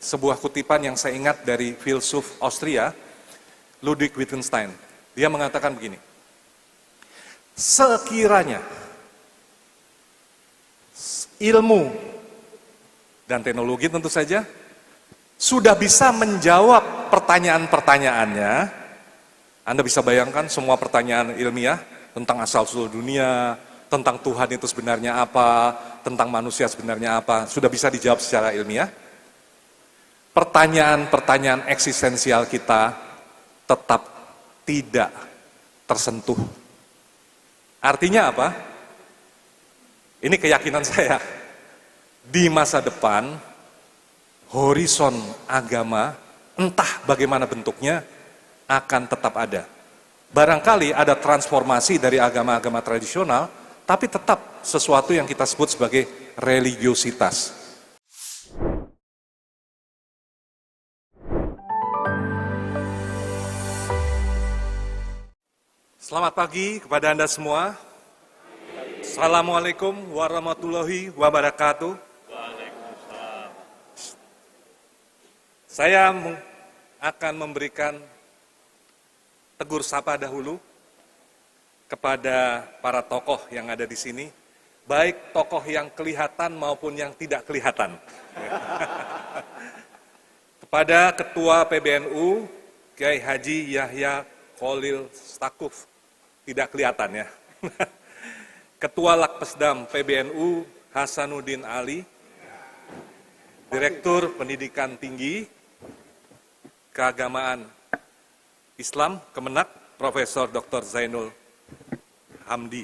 sebuah kutipan yang saya ingat dari filsuf Austria, Ludwig Wittgenstein. Dia mengatakan begini, sekiranya ilmu dan teknologi tentu saja sudah bisa menjawab pertanyaan-pertanyaannya, Anda bisa bayangkan semua pertanyaan ilmiah tentang asal-usul dunia, tentang Tuhan itu sebenarnya apa, tentang manusia sebenarnya apa, sudah bisa dijawab secara ilmiah. Pertanyaan-pertanyaan eksistensial kita tetap tidak tersentuh. Artinya apa? Ini keyakinan saya. Di masa depan, horizon agama, entah bagaimana bentuknya, akan tetap ada. Barangkali ada transformasi dari agama-agama tradisional, tapi tetap sesuatu yang kita sebut sebagai religiositas. Selamat pagi kepada Anda semua. Assalamualaikum warahmatullahi wabarakatuh. Saya akan memberikan tegur sapa dahulu kepada para tokoh yang ada di sini, baik tokoh yang kelihatan maupun yang tidak kelihatan. Kepada Ketua PBNU, Kiai Haji Yahya Khalil Stakuf, tidak kelihatan ya. Ketua Lakpesdam PBNU Hasanuddin Ali, Direktur Pendidikan Tinggi Keagamaan Islam Kemenak Profesor Dr. Zainul Hamdi.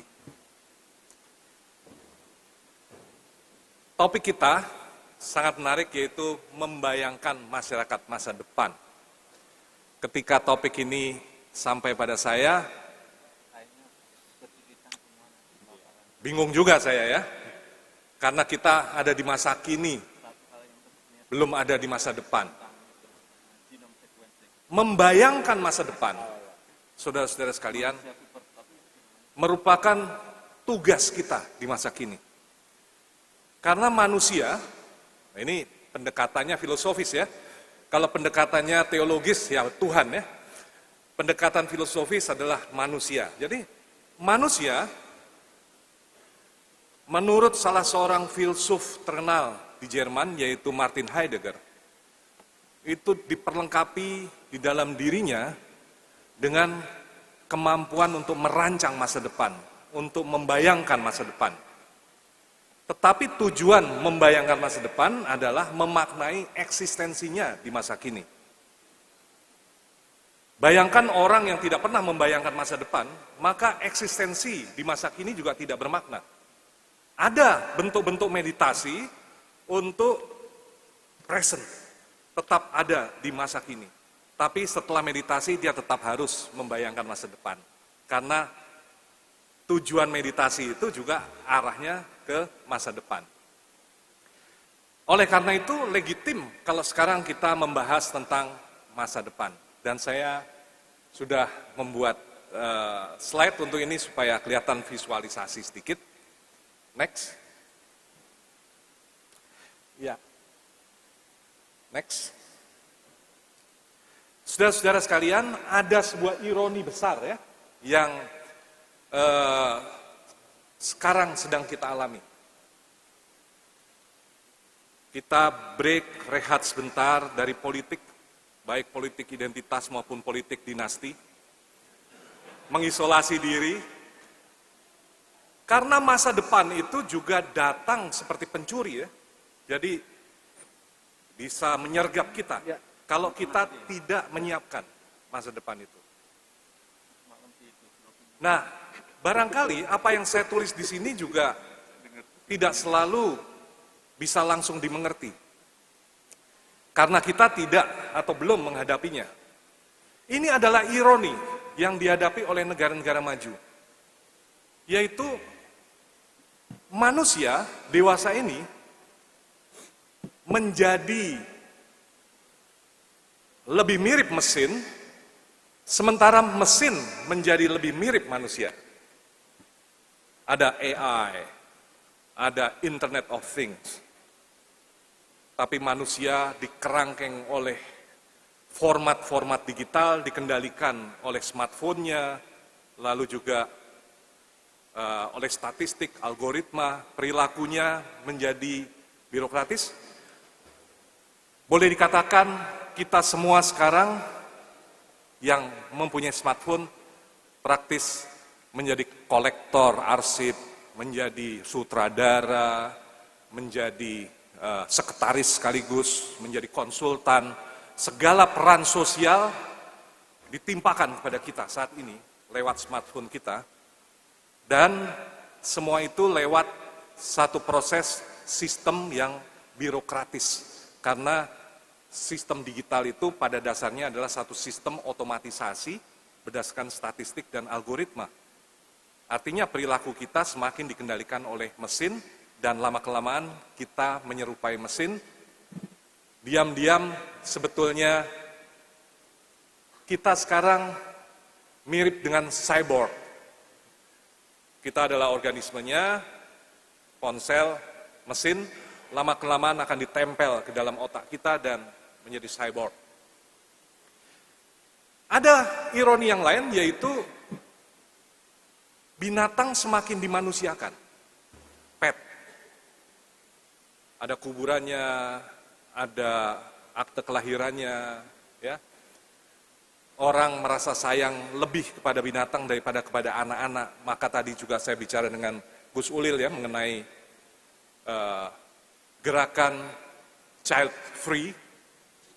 Topik kita sangat menarik, yaitu membayangkan masyarakat masa depan. Ketika topik ini sampai pada saya, bingung juga saya ya, karena kita ada di masa kini, belum ada di masa depan. Membayangkan masa depan, saudara-saudara sekalian, merupakan tugas kita di masa kini. Karena manusia, ini pendekatannya filosofis ya, kalau pendekatannya teologis ya Tuhan ya, pendekatan filosofis adalah manusia. Jadi manusia, menurut salah seorang filsuf terkenal di Jerman, yaitu Martin Heidegger, itu diperlengkapi di dalam dirinya dengan kemampuan untuk merancang masa depan, untuk membayangkan masa depan. Tetapi tujuan membayangkan masa depan adalah memaknai eksistensinya di masa kini. Bayangkan orang yang tidak pernah membayangkan masa depan, maka eksistensi di masa kini juga tidak bermakna. Ada bentuk-bentuk meditasi untuk present, tetap ada di masa kini. Tapi setelah meditasi dia tetap harus membayangkan masa depan. Karena tujuan meditasi itu juga arahnya ke masa depan. Oleh karena itu legitim kalau sekarang kita membahas tentang masa depan. Dan saya sudah membuat slide untuk ini supaya kelihatan visualisasi sedikit. Next. Ya. Next. Saudara-saudara sekalian, ada sebuah ironi besar ya, yang sekarang sedang kita alami. Kita break, rehat sebentar dari politik, baik politik identitas maupun politik dinasti, mengisolasi diri, karena masa depan itu juga datang seperti pencuri ya, jadi bisa menyergap kita. Kalau kita tidak menyiapkan masa depan itu. Nah, barangkali apa yang saya tulis di sini juga tidak selalu bisa langsung dimengerti. Karena kita tidak atau belum menghadapinya. Ini adalah ironi yang dihadapi oleh negara-negara maju. Yaitu manusia dewasa ini menjadi lebih mirip mesin, sementara mesin menjadi lebih mirip manusia. Ada AI, ada Internet of Things, tapi manusia dikerangkeng oleh format-format digital, dikendalikan oleh smartphone-nya, lalu juga oleh statistik, algoritma, perilakunya menjadi birokratis. Boleh dikatakan kita semua sekarang yang mempunyai smartphone praktis menjadi kolektor arsip, menjadi sutradara, menjadi sekretaris sekaligus, menjadi konsultan. Segala peran sosial ditimpakan kepada kita saat ini lewat smartphone kita, dan semua itu lewat satu proses sistem yang birokratis, karena sistem digital itu pada dasarnya adalah satu sistem otomatisasi berdasarkan statistik dan algoritma. Artinya perilaku kita semakin dikendalikan oleh mesin, dan lama-kelamaan kita menyerupai mesin. Diam-diam sebetulnya kita sekarang mirip dengan cyborg. Kita adalah organismenya, ponsel, mesin, lama-kelamaan akan ditempel ke dalam otak kita dan menjadi cyborg. Ada ironi yang lain, yaitu binatang semakin dimanusiakan. Pet. Ada kuburannya, ada akte kelahirannya, ya. Orang merasa sayang lebih kepada binatang daripada kepada anak-anak. Maka tadi juga saya bicara dengan Gus Ulil ya mengenai gerakan child free,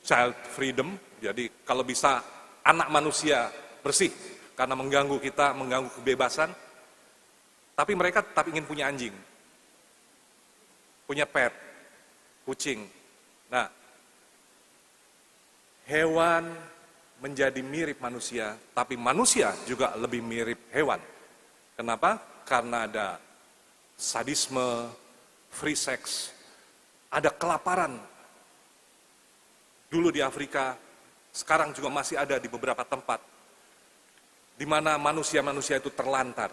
child freedom. Jadi kalau bisa anak manusia bersih karena mengganggu kita, mengganggu kebebasan. Tapi mereka tetap ingin punya anjing, punya pet, kucing. Nah, hewan menjadi mirip manusia, tapi manusia juga lebih mirip hewan. Kenapa? Karena ada sadisme, free sex, ada kelaparan. Dulu di Afrika, sekarang juga masih ada di beberapa tempat, di mana manusia-manusia itu terlantar.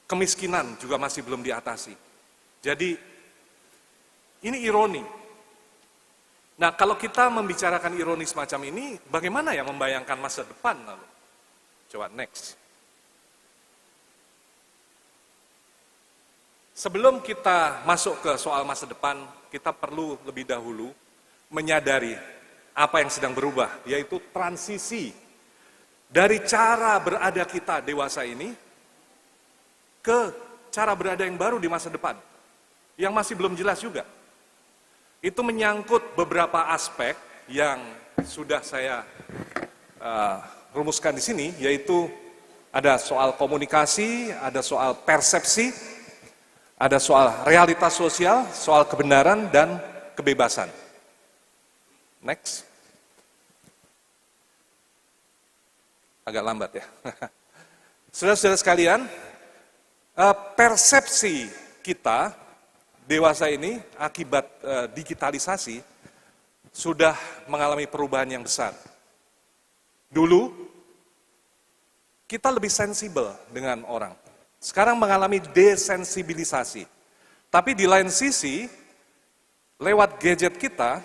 Kemiskinan juga masih belum diatasi. Jadi, ini ironi. Nah, kalau kita membicarakan ironi semacam ini, bagaimana ya membayangkan masa depan lalu? Coba next. Sebelum kita masuk ke soal masa depan, kita perlu lebih dahulu menyadari apa yang sedang berubah, yaitu transisi dari cara berada kita dewasa ini ke cara berada yang baru di masa depan, yang masih belum jelas juga. Itu menyangkut beberapa aspek yang sudah saya rumuskan di sini, yaitu ada soal komunikasi, ada soal persepsi, ada soal realitas sosial, soal kebenaran dan kebebasan. Next. Agak lambat ya. Saudara-saudara sekalian, persepsi kita dewasa ini akibat digitalisasi sudah mengalami perubahan yang besar. Dulu kita lebih sensibel dengan orang. Sekarang mengalami desensibilisasi. Tapi di lain sisi, lewat gadget kita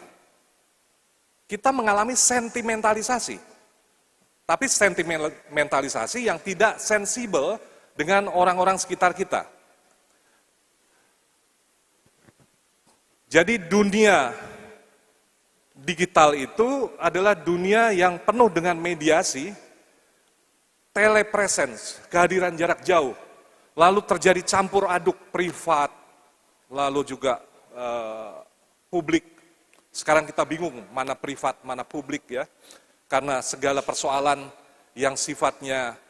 mengalami sentimentalisasi. Tapi sentimentalisasi yang tidak sensibel dengan orang-orang sekitar kita. Jadi dunia digital itu adalah dunia yang penuh dengan mediasi, telepresence, kehadiran jarak jauh, lalu terjadi campur aduk privat, lalu juga publik. Sekarang kita bingung mana privat, mana publik ya, karena segala persoalan yang sifatnya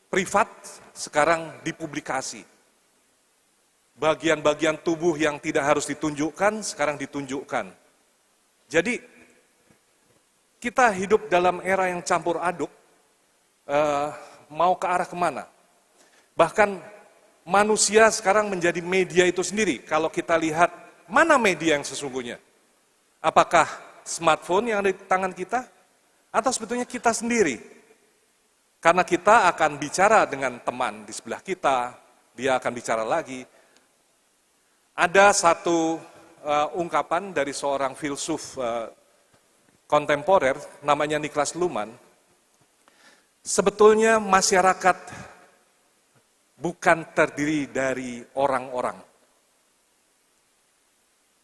privat sekarang dipublikasi. Bagian-bagian tubuh yang tidak harus ditunjukkan, sekarang ditunjukkan. Jadi, kita hidup dalam era yang campur aduk, mau ke arah kemana? Bahkan manusia sekarang menjadi media itu sendiri. Kalau kita lihat, mana media yang sesungguhnya? Apakah smartphone yang ada di tangan kita? Atau sebetulnya kita sendiri? Karena kita akan bicara dengan teman di sebelah kita, dia akan bicara lagi. Ada satu ungkapan dari seorang filsuf kontemporer, namanya Niklas Luhmann, sebetulnya masyarakat bukan terdiri dari orang-orang.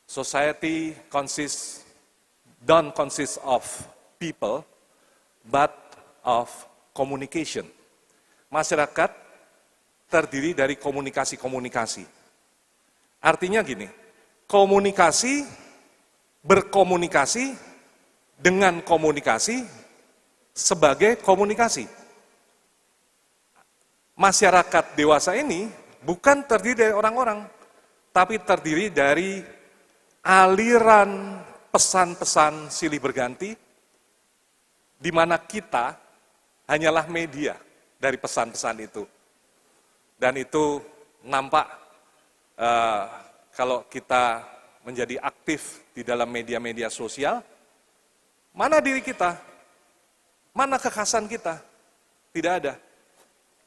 Society don't consist of people, but of communication. Masyarakat terdiri dari komunikasi-komunikasi. Artinya gini, komunikasi berkomunikasi dengan komunikasi sebagai komunikasi. Masyarakat dewasa ini bukan terdiri dari orang-orang, tapi terdiri dari aliran pesan-pesan silih berganti, di mana kita hanyalah media dari pesan-pesan itu. Dan itu nampak kalau kita menjadi aktif di dalam media-media sosial, mana diri kita, mana kekhasan kita, tidak ada.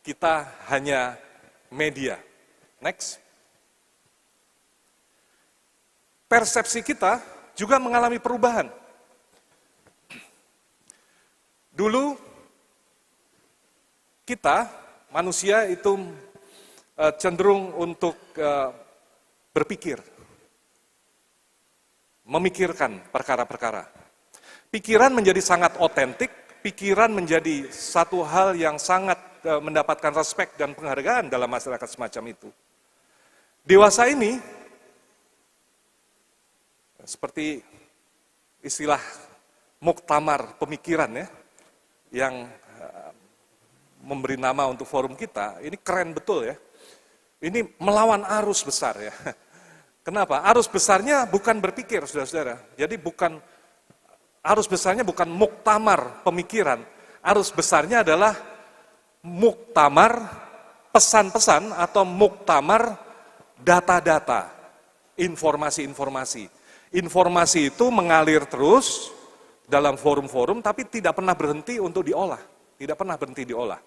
Kita hanya media. Next. Persepsi kita juga mengalami perubahan. Dulu kita, manusia itu cenderung untuk berpikir, memikirkan perkara-perkara. Pikiran menjadi sangat otentik, pikiran menjadi satu hal yang sangat mendapatkan respek dan penghargaan dalam masyarakat semacam itu. Dewasa ini, seperti istilah muktamar pemikiran ya, yang memberi nama untuk forum kita, ini keren betul ya. Ini melawan arus besar ya. Kenapa? Arus besarnya bukan berpikir, saudara-saudara. Jadi arus besarnya bukan muktamar pemikiran. Arus besarnya adalah muktamar pesan-pesan atau muktamar data-data, informasi-informasi. Informasi itu mengalir terus dalam forum-forum, tapi tidak pernah berhenti untuk diolah. Tidak pernah berhenti diolah.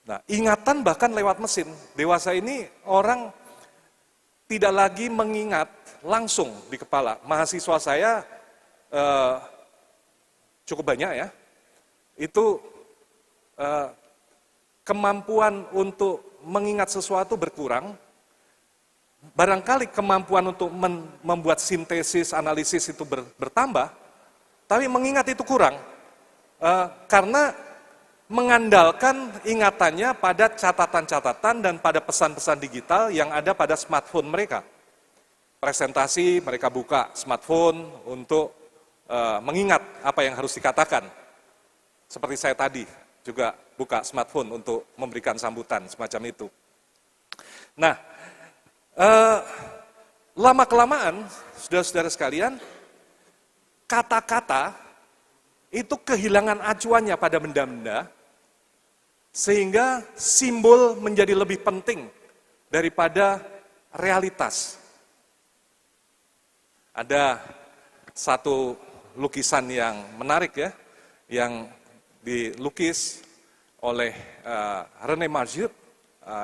Nah, ingatan bahkan lewat mesin. Dewasa ini orang tidak lagi mengingat langsung di kepala. Mahasiswa saya cukup banyak ya. Itu kemampuan untuk mengingat sesuatu berkurang. Barangkali kemampuan untuk membuat sintesis, analisis itu bertambah, tapi mengingat itu kurang. Karena mengandalkan ingatannya pada catatan-catatan dan pada pesan-pesan digital yang ada pada smartphone mereka. Presentasi, mereka buka smartphone untuk mengingat apa yang harus dikatakan. Seperti saya tadi juga buka smartphone untuk memberikan sambutan semacam itu. Nah, lama-kelamaan, saudara-saudara sekalian, kata-kata itu kehilangan acuannya pada benda-benda, sehingga simbol menjadi lebih penting daripada realitas. Ada satu lukisan yang menarik ya, yang dilukis oleh René Magritte.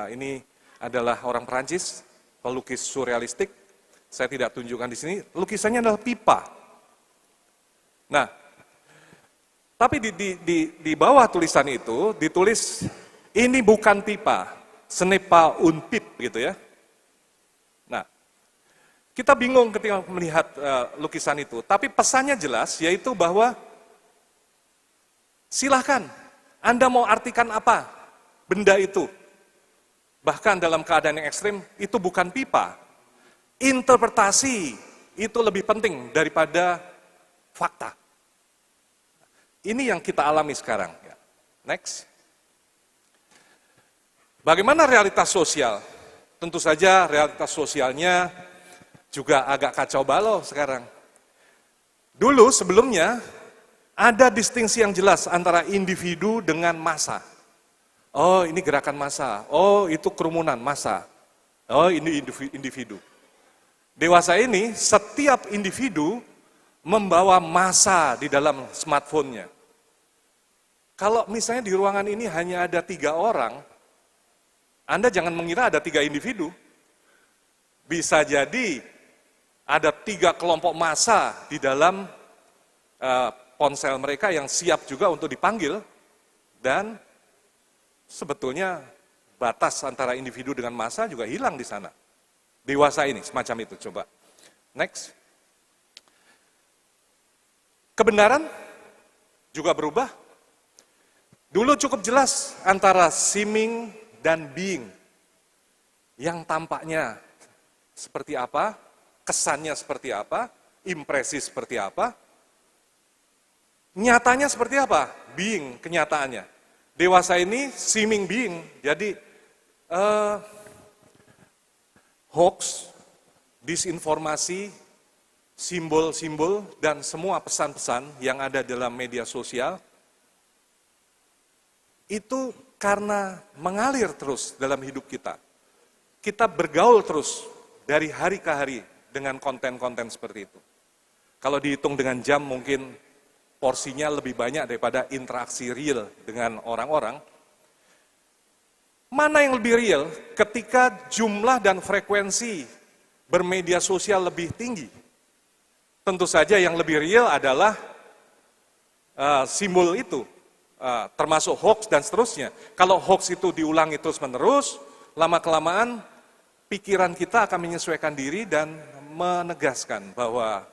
Ini adalah orang Perancis, pelukis surrealistik. Saya tidak tunjukkan di sini. Lukisannya adalah pipa. Nah, tapi di bawah tulisan itu ditulis ini bukan pipa, ce n'est pas une pipe gitu ya. Nah, kita bingung ketika melihat lukisan itu. Tapi pesannya jelas, yaitu bahwa silahkan, Anda mau artikan apa benda itu. Bahkan dalam keadaan yang ekstrim, itu bukan pipa. Interpretasi itu lebih penting daripada fakta. Ini yang kita alami sekarang. Next. Bagaimana realitas sosial? Tentu saja realitas sosialnya juga agak kacau balau sekarang. Dulu sebelumnya ada distingsi yang jelas antara individu dengan massa. Oh, ini gerakan massa. Oh, itu kerumunan massa. Oh, ini individu. Dewasa ini setiap individu membawa massa di dalam smartphone-nya. Kalau misalnya di ruangan ini hanya ada 3 orang, Anda jangan mengira ada 3 individu. Bisa jadi Ada 3 kelompok massa di dalam ponsel mereka yang siap juga untuk dipanggil, dan sebetulnya batas antara individu dengan massa juga hilang di sana. Dewasa ini, semacam itu, coba. Next. Kebenaran juga berubah. Dulu cukup jelas antara seeming dan being. Yang tampaknya seperti apa, kesannya seperti apa, impresi seperti apa, nyatanya seperti apa, being, kenyataannya. Dewasa ini seeming being, jadi hoax, disinformasi, simbol-simbol, dan semua pesan-pesan yang ada dalam media sosial, itu karena mengalir terus dalam hidup kita. Kita bergaul terus dari hari ke hari dengan konten-konten seperti itu. Kalau dihitung dengan jam mungkin porsinya lebih banyak daripada interaksi real dengan orang-orang. Mana yang lebih real ketika jumlah dan frekuensi bermedia sosial lebih tinggi? Tentu saja yang lebih real adalah simbol itu, termasuk hoax dan seterusnya. Kalau hoax itu diulangi terus-menerus, lama-kelamaan pikiran kita akan menyesuaikan diri dan menegaskan bahwa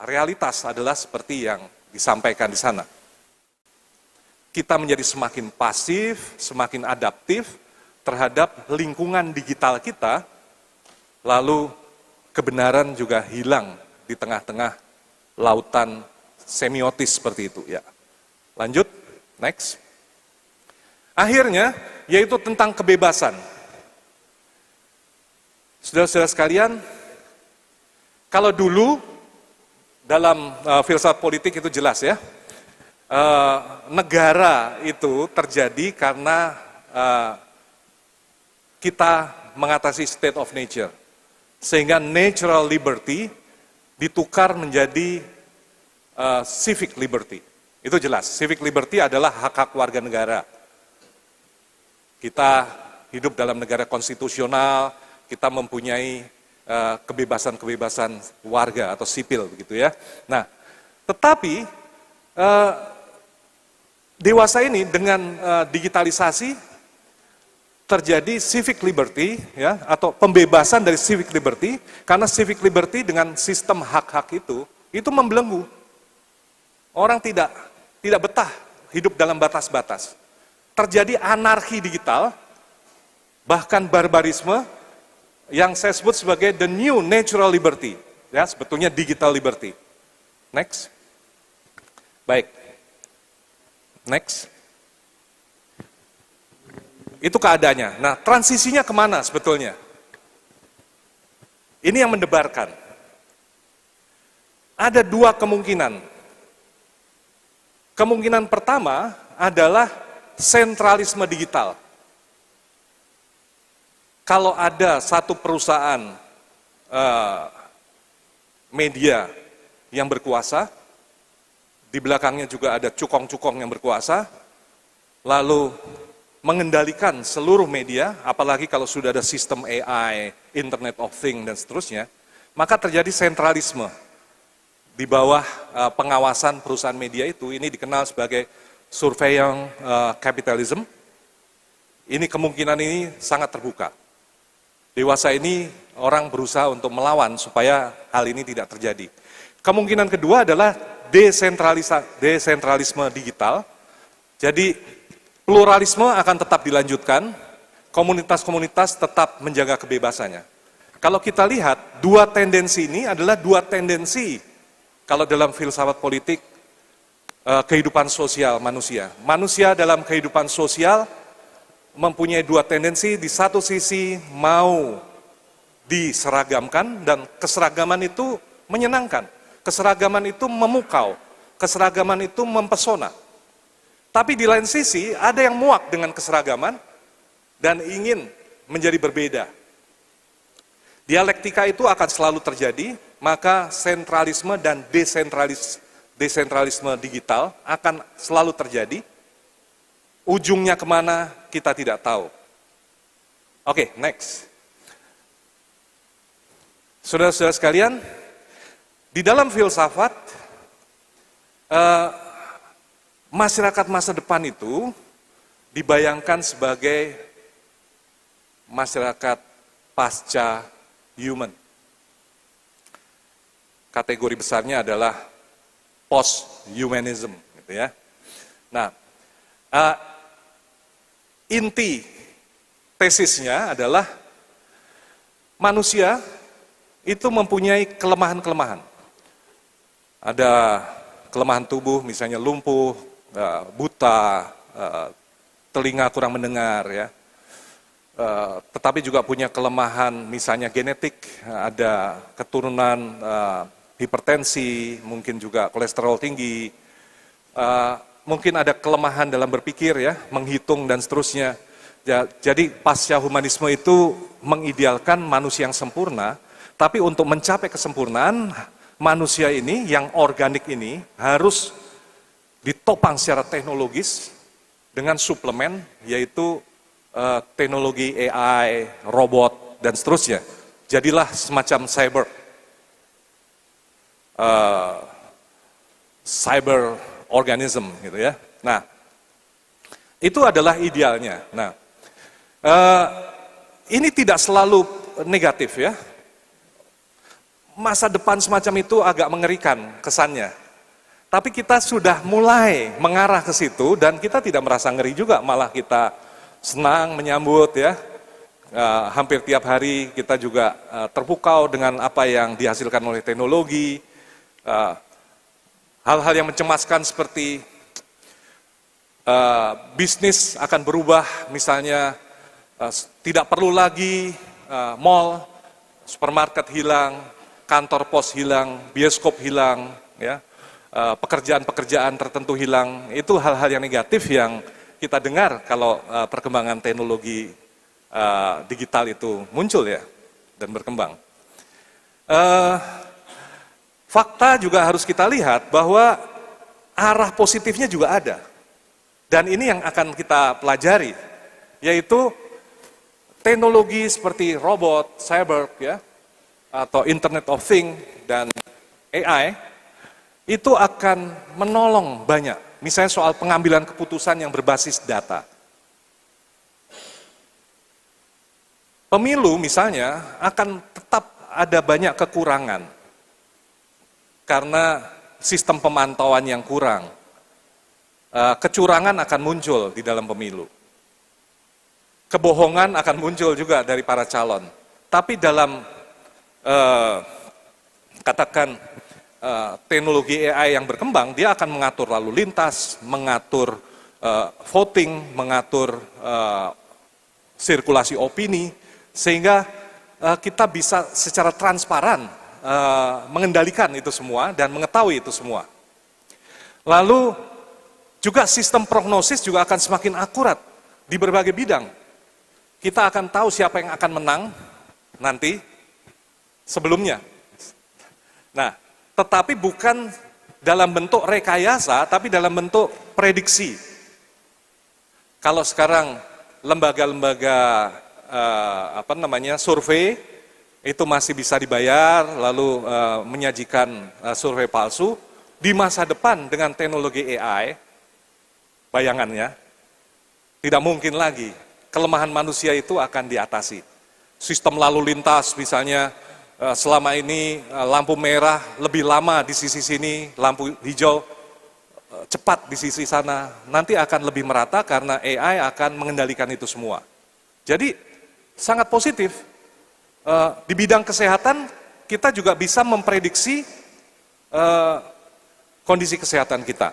realitas adalah seperti yang disampaikan di sana. Kita menjadi semakin pasif, semakin adaptif terhadap lingkungan digital kita, lalu kebenaran juga hilang di tengah-tengah lautan semiotis seperti itu. Ya. Lanjut, next. Akhirnya, yaitu tentang kebebasan. Saudara-saudara sekalian, kalau dulu dalam filsafat politik itu jelas ya, negara itu terjadi karena kita mengatasi state of nature, sehingga natural liberty ditukar menjadi civic liberty. Itu jelas, civic liberty adalah hak-hak warga negara. Kita hidup dalam negara konstitusional, kita mempunyai kebebasan-kebebasan warga atau sipil begitu ya. Nah, tetapi dewasa ini dengan digitalisasi terjadi civic liberty ya, atau pembebasan dari civic liberty, karena civic liberty dengan sistem hak-hak itu membelenggu. Orang tidak betah hidup dalam batas-batas. Terjadi anarki digital, bahkan barbarisme, yang saya sebut sebagai the new natural liberty, ya sebetulnya digital liberty. Next, baik, next. Itu keadaannya. Nah, transisinya kemana sebetulnya? Ini yang mendebarkan. Ada 2 kemungkinan. Kemungkinan pertama adalah sentralisme digital. Kalau ada satu perusahaan media yang berkuasa, di belakangnya juga ada cukong-cukong yang berkuasa, lalu mengendalikan seluruh media, apalagi kalau sudah ada sistem AI, Internet of Things, dan seterusnya, maka terjadi sentralisme di bawah pengawasan perusahaan media itu. Ini dikenal sebagai surveillance capitalism. Ini kemungkinan ini sangat terbuka. Dewasa ini orang berusaha untuk melawan supaya hal ini tidak terjadi. Kemungkinan kedua adalah desentralisme digital. Jadi pluralisme akan tetap dilanjutkan, komunitas-komunitas tetap menjaga kebebasannya. Kalau kita lihat, 2 tendensi ini adalah 2 tendensi kalau dalam filsafat politik kehidupan sosial manusia. Manusia dalam kehidupan sosial mempunyai 2 tendensi, di satu sisi mau diseragamkan, dan keseragaman itu menyenangkan, keseragaman itu memukau, keseragaman itu mempesona. Tapi di lain sisi ada yang muak dengan keseragaman dan ingin menjadi berbeda. Dialektika itu akan selalu terjadi, maka sentralisme dan desentralisme digital akan selalu terjadi. Ujungnya kemana kita tidak tahu. Oke, next. Saudara-saudara sekalian, di dalam filsafat, masyarakat masa depan itu dibayangkan sebagai masyarakat pasca human. Kategori besarnya adalah post-humanism, gitu ya. Nah, inti tesisnya adalah manusia itu mempunyai kelemahan-kelemahan. Ada kelemahan tubuh, misalnya lumpuh, buta, telinga kurang mendengar, ya. Tetapi juga punya kelemahan, misalnya genetik, ada keturunan hipertensi, mungkin juga kolesterol tinggi, mungkin ada kelemahan dalam berpikir, ya, menghitung dan seterusnya. Jadi pasca humanisme itu mengidealkan manusia yang sempurna. Tapi untuk mencapai kesempurnaan, manusia ini, yang organik ini, harus ditopang secara teknologis dengan suplemen, yaitu teknologi AI, robot, dan seterusnya. Jadilah semacam cyber organism, gitu ya. Nah, itu adalah idealnya. Nah, ini tidak selalu negatif, ya. Masa depan semacam itu agak mengerikan kesannya. Tapi kita sudah mulai mengarah ke situ dan kita tidak merasa ngeri juga, malah kita senang menyambut, ya. Hampir tiap hari kita juga terpukau dengan apa yang dihasilkan oleh teknologi. Hal-hal yang mencemaskan seperti bisnis akan berubah, misalnya tidak perlu lagi mall, supermarket hilang, kantor pos hilang, bioskop hilang, ya, pekerjaan-pekerjaan tertentu hilang. Itu hal-hal yang negatif yang kita dengar kalau perkembangan teknologi digital itu muncul, ya, dan berkembang. Fakta juga harus kita lihat bahwa arah positifnya juga ada. Dan ini yang akan kita pelajari, yaitu teknologi seperti robot, cyber, ya, atau Internet of Things dan AI, itu akan menolong banyak. Misalnya soal pengambilan keputusan yang berbasis data. Pemilu misalnya akan tetap ada banyak kekurangan, karena sistem pemantauan yang kurang. Kecurangan akan muncul di dalam pemilu. Kebohongan akan muncul juga dari para calon. Tapi dalam katakan teknologi AI yang berkembang, dia akan mengatur lalu lintas, mengatur voting, mengatur sirkulasi opini, sehingga kita bisa secara transparan mengendalikan itu semua dan mengetahui itu semua. Lalu juga sistem prognosis juga akan semakin akurat di berbagai bidang. Kita akan tahu siapa yang akan menang nanti sebelumnya. Nah, tetapi bukan dalam bentuk rekayasa, tapi dalam bentuk prediksi. Kalau sekarang lembaga-lembaga survei itu masih bisa dibayar, lalu menyajikan survei palsu, di masa depan dengan teknologi AI, bayangannya tidak mungkin lagi kelemahan manusia itu akan diatasi. Sistem lalu lintas misalnya, selama ini lampu merah lebih lama di sisi sini, lampu hijau cepat di sisi sana, nanti akan lebih merata karena AI akan mengendalikan itu semua. Jadi sangat positif. Di bidang kesehatan kita juga bisa memprediksi kondisi kesehatan kita.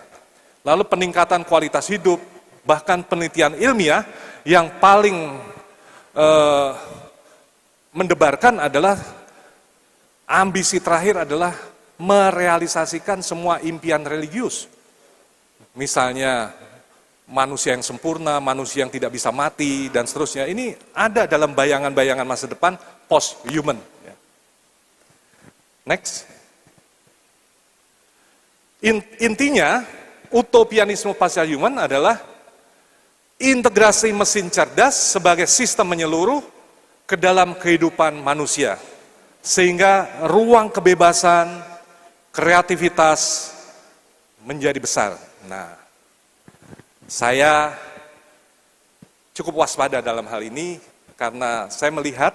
Lalu peningkatan kualitas hidup, bahkan penelitian ilmiah yang paling mendebarkan adalah ambisi terakhir adalah merealisasikan semua impian religius. Misalnya manusia yang sempurna, manusia yang tidak bisa mati, dan seterusnya. Ini ada dalam bayangan-bayangan masa depan post-human. Next. Intinya, utopianisme pasca human adalah integrasi mesin cerdas sebagai sistem menyeluruh ke dalam kehidupan manusia. Sehingga ruang kebebasan, kreativitas menjadi besar. Nah, saya cukup waspada dalam hal ini karena saya melihat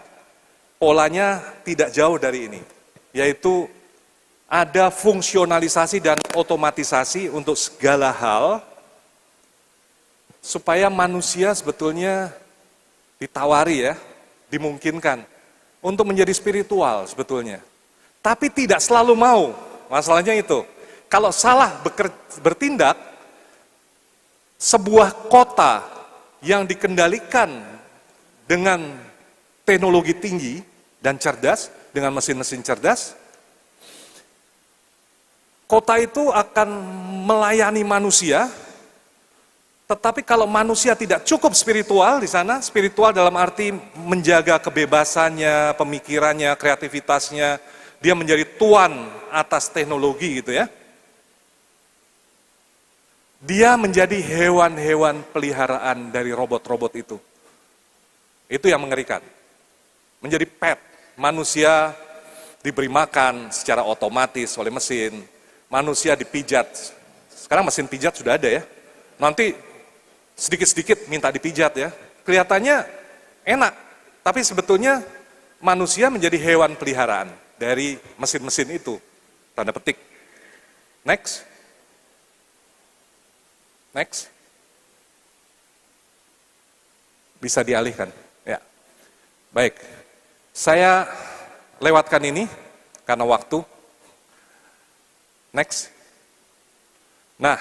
polanya tidak jauh dari ini, yaitu ada fungsionalisasi dan otomatisasi untuk segala hal supaya manusia sebetulnya ditawari ya, dimungkinkan untuk menjadi spiritual sebetulnya. Tapi tidak selalu mau, masalahnya itu. Kalau salah bertindak, sebuah kota yang dikendalikan dengan teknologi tinggi dan cerdas, dengan mesin-mesin cerdas, kota itu akan melayani manusia, tetapi kalau manusia tidak cukup spiritual di sana, spiritual dalam arti menjaga kebebasannya, pemikirannya, kreativitasnya, dia menjadi tuan atas teknologi gitu ya. Dia menjadi hewan-hewan peliharaan dari robot-robot itu. Itu yang mengerikan. Menjadi pet, manusia diberi makan secara otomatis oleh mesin, manusia dipijat. Sekarang mesin pijat sudah ada ya. Nanti sedikit-sedikit minta dipijat ya. Kelihatannya enak, tapi sebetulnya manusia menjadi hewan peliharaan dari mesin-mesin itu. Tanda petik. Next. Next. Bisa dialihkan. Ya. Baik. Saya lewatkan ini karena waktu. Next. Nah,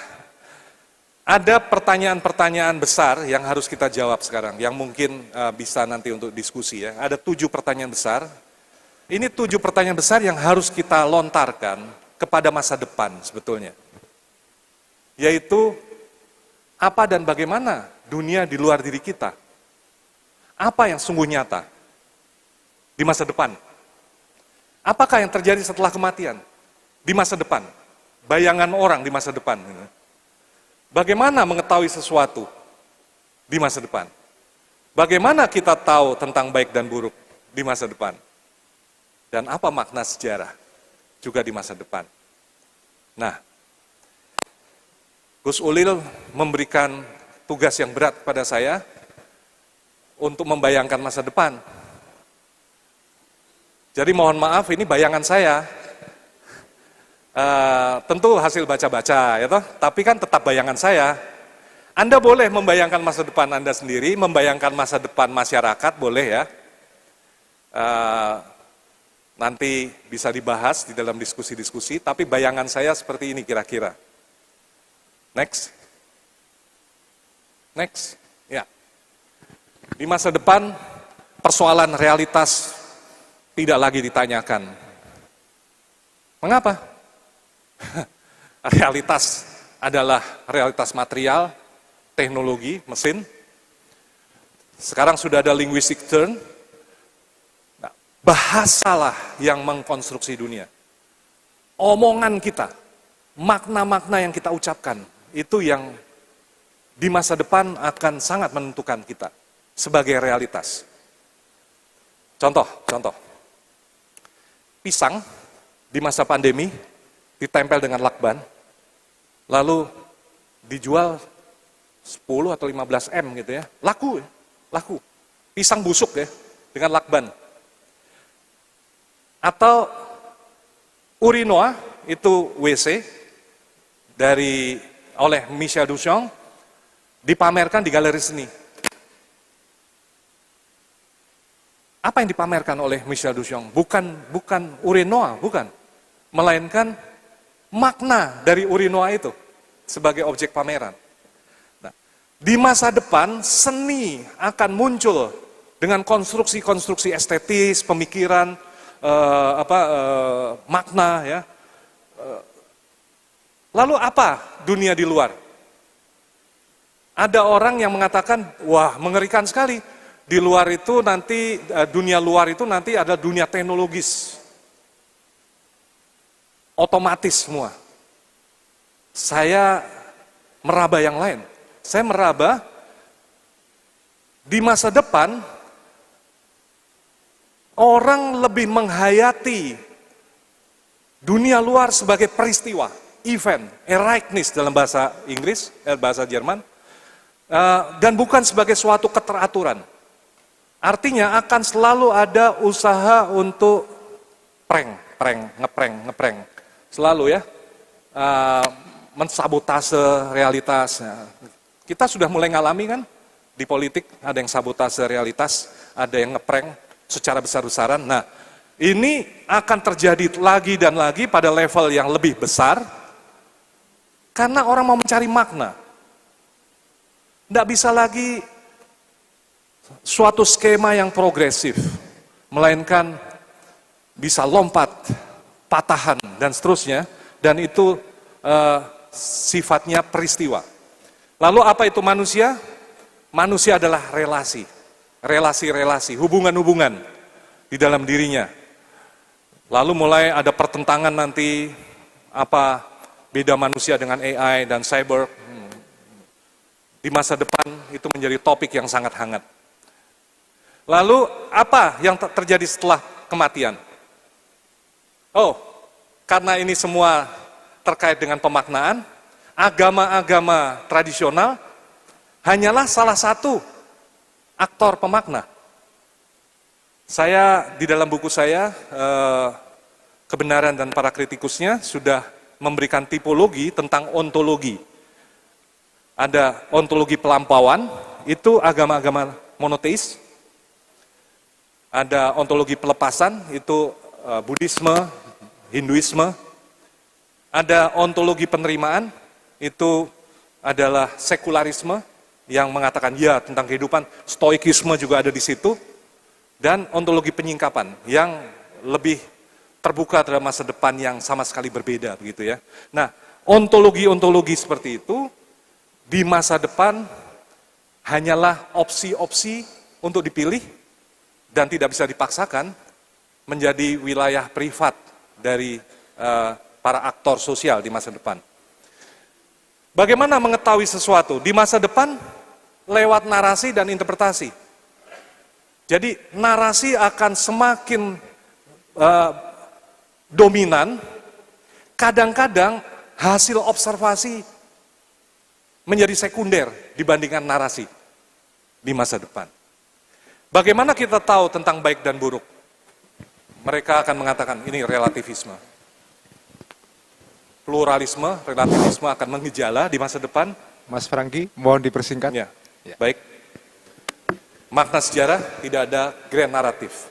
ada pertanyaan-pertanyaan besar yang harus kita jawab sekarang, yang mungkin bisa nanti untuk diskusi ya. Ada 7 pertanyaan besar. Ini 7 pertanyaan besar yang harus kita lontarkan kepada masa depan sebetulnya. Yaitu, apa dan bagaimana dunia di luar diri kita? Apa yang sungguh nyata di masa depan? Apakah yang terjadi setelah kematian di masa depan? Bayangan orang di masa depan. Bagaimana mengetahui sesuatu di masa depan? Bagaimana kita tahu tentang baik dan buruk di masa depan? Dan apa makna sejarah juga di masa depan? Nah, Gus Ulil memberikan tugas yang berat kepada saya untuk membayangkan masa depan. Jadi mohon maaf, ini bayangan saya. Tentu hasil baca-baca, ya toh? Tapi kan tetap bayangan saya. Anda boleh membayangkan masa depan Anda sendiri, membayangkan masa depan masyarakat, boleh ya. Nanti bisa dibahas di dalam diskusi-diskusi, tapi bayangan saya seperti ini kira-kira. Next. Next. Ya. Di masa depan, persoalan realitas tidak lagi ditanyakan. Mengapa? Realitas adalah realitas material, teknologi, mesin. Sekarang sudah ada linguistic turn. Nah, bahasalah yang mengkonstruksi dunia. Omongan kita, makna-makna yang kita ucapkan, itu yang di masa depan akan sangat menentukan kita sebagai realitas. Contoh. Pisang di masa pandemi ditempel dengan lakban, lalu dijual 10 atau 15 M gitu ya. Laku. Pisang busuk ya, dengan lakban. Atau urinoa, itu WC, oleh Michel Duchamp, dipamerkan di galeri seni. Apa yang dipamerkan oleh Michel Duchamp? Bukan urinoa, bukan. Melainkan makna dari urinoa itu sebagai objek pameran. Nah, di masa depan, seni akan muncul dengan konstruksi-konstruksi estetis, pemikiran, makna ya. Lalu apa dunia di luar? Ada orang yang mengatakan, wah mengerikan sekali. Di luar itu nanti, dunia luar itu nanti ada dunia teknologis. Otomatis semua. Saya meraba yang lain. Saya meraba di masa depan, orang lebih menghayati dunia luar sebagai peristiwa, event, Ereignis dalam bahasa Inggris, bahasa Jerman, dan bukan sebagai suatu keteraturan. Artinya akan selalu ada usaha untuk ngeprank, selalu ya, mensabotase realitas. Kita sudah mulai ngalami kan, di politik ada yang sabotase realitas, ada yang ngeprank secara besar-besaran. Nah, ini akan terjadi lagi dan lagi pada level yang lebih besar, karena orang mau mencari makna. Tidak bisa lagi suatu skema yang progresif, melainkan bisa lompat, patahan, dan seterusnya, dan itu sifatnya peristiwa. Lalu apa itu manusia? Manusia adalah relasi, hubungan-hubungan di dalam dirinya. Lalu mulai ada pertentangan nanti, apa beda manusia dengan AI dan cyber. Di masa depan itu menjadi topik yang sangat hangat. Lalu apa yang terjadi setelah kematian? Oh, karena ini semua terkait dengan pemaknaan, agama-agama tradisional hanyalah salah satu aktor pemakna. Saya di dalam buku saya, Kebenaran dan Para Kritikusnya, sudah memberikan tipologi tentang ontologi. Ada ontologi pelampauan, itu agama-agama monoteis. Ada ontologi pelepasan, itu Buddhisme, Hinduisme. Ada ontologi penerimaan, itu adalah sekularisme yang mengatakan ya tentang kehidupan. Stoikisme juga ada di situ. Dan ontologi penyingkapan yang lebih terbuka terhadap masa depan yang sama sekali berbeda, begitu ya. Nah, ontologi-ontologi seperti itu di masa depan hanyalah opsi-opsi untuk dipilih dan tidak bisa dipaksakan menjadi wilayah privat dari para aktor sosial di masa depan. Bagaimana mengetahui sesuatu di masa depan? Lewat narasi dan interpretasi. Jadi narasi akan semakin dominan, kadang-kadang hasil observasi menjadi sekunder dibandingkan narasi di masa depan. Bagaimana kita tahu tentang baik dan buruk? Mereka akan mengatakan ini relativisme. Pluralisme, relativisme akan mengejala di masa depan. Mas Franky, mohon dipersingkat. Ya. Baik. Makna sejarah tidak ada grand naratif.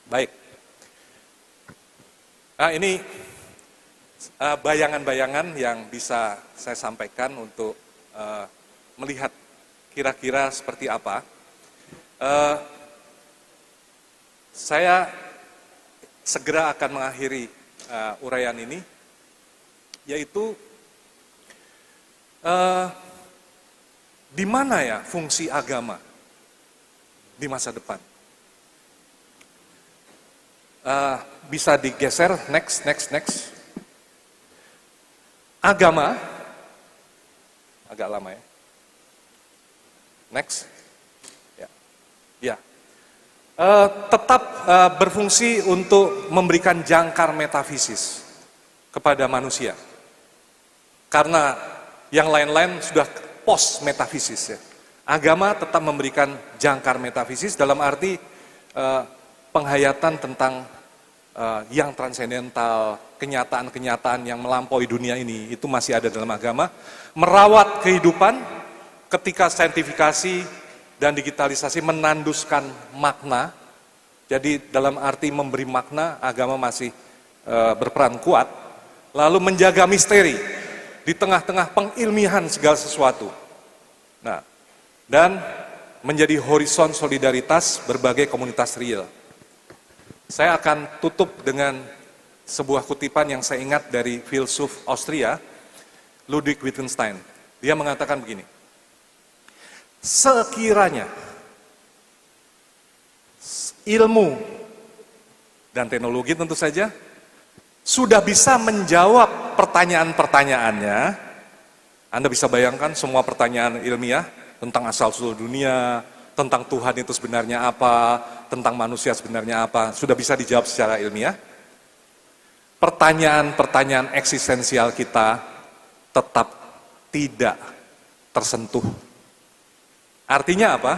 Baik. Nah, ini bayangan-bayangan yang bisa saya sampaikan untuk melihat kira-kira seperti apa. Saya segera akan mengakhiri uraian ini, yaitu di mana ya fungsi agama di masa depan. Bisa digeser, next. Agama, agak lama ya. Next. Ya. Tetap berfungsi untuk memberikan jangkar metafisis kepada manusia. Karena yang lain-lain sudah post metafisis ya. Agama tetap memberikan jangkar metafisis dalam arti penghayatan tentang yang transendental, kenyataan-kenyataan yang melampaui dunia ini, itu masih ada dalam agama. Merawat kehidupan ketika saintifikasi dan digitalisasi menanduskan makna, jadi dalam arti memberi makna, agama masih berperan kuat. Lalu menjaga misteri di tengah-tengah pengilmihan segala sesuatu. Nah, dan menjadi horizon solidaritas berbagai komunitas real. Saya akan tutup dengan sebuah kutipan yang saya ingat dari filsuf Austria, Ludwig Wittgenstein. Dia mengatakan begini, sekiranya ilmu dan teknologi tentu saja sudah bisa menjawab pertanyaan-pertanyaannya, Anda bisa bayangkan semua pertanyaan ilmiah tentang asal-usul dunia, tentang Tuhan itu sebenarnya apa, tentang manusia sebenarnya apa, sudah bisa dijawab secara ilmiah. Pertanyaan-pertanyaan eksistensial kita tetap tidak tersentuh. Artinya apa?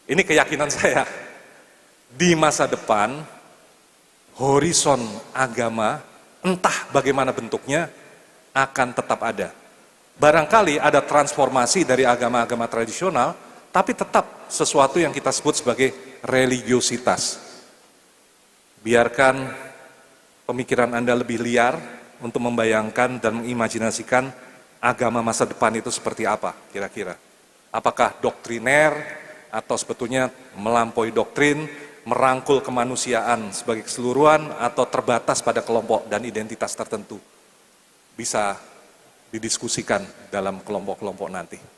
Ini keyakinan saya. Di masa depan, horizon agama, entah bagaimana bentuknya, akan tetap ada. Barangkali ada transformasi dari agama-agama tradisional, tapi tetap sesuatu yang kita sebut sebagai religiositas. Biarkan pemikiran Anda lebih liar untuk membayangkan dan mengimajinasikan agama masa depan itu seperti apa kira-kira. Apakah doktriner atau sebetulnya melampaui doktrin, merangkul kemanusiaan sebagai keseluruhan atau terbatas pada kelompok dan identitas tertentu. Bisa didiskusikan dalam kelompok-kelompok nanti.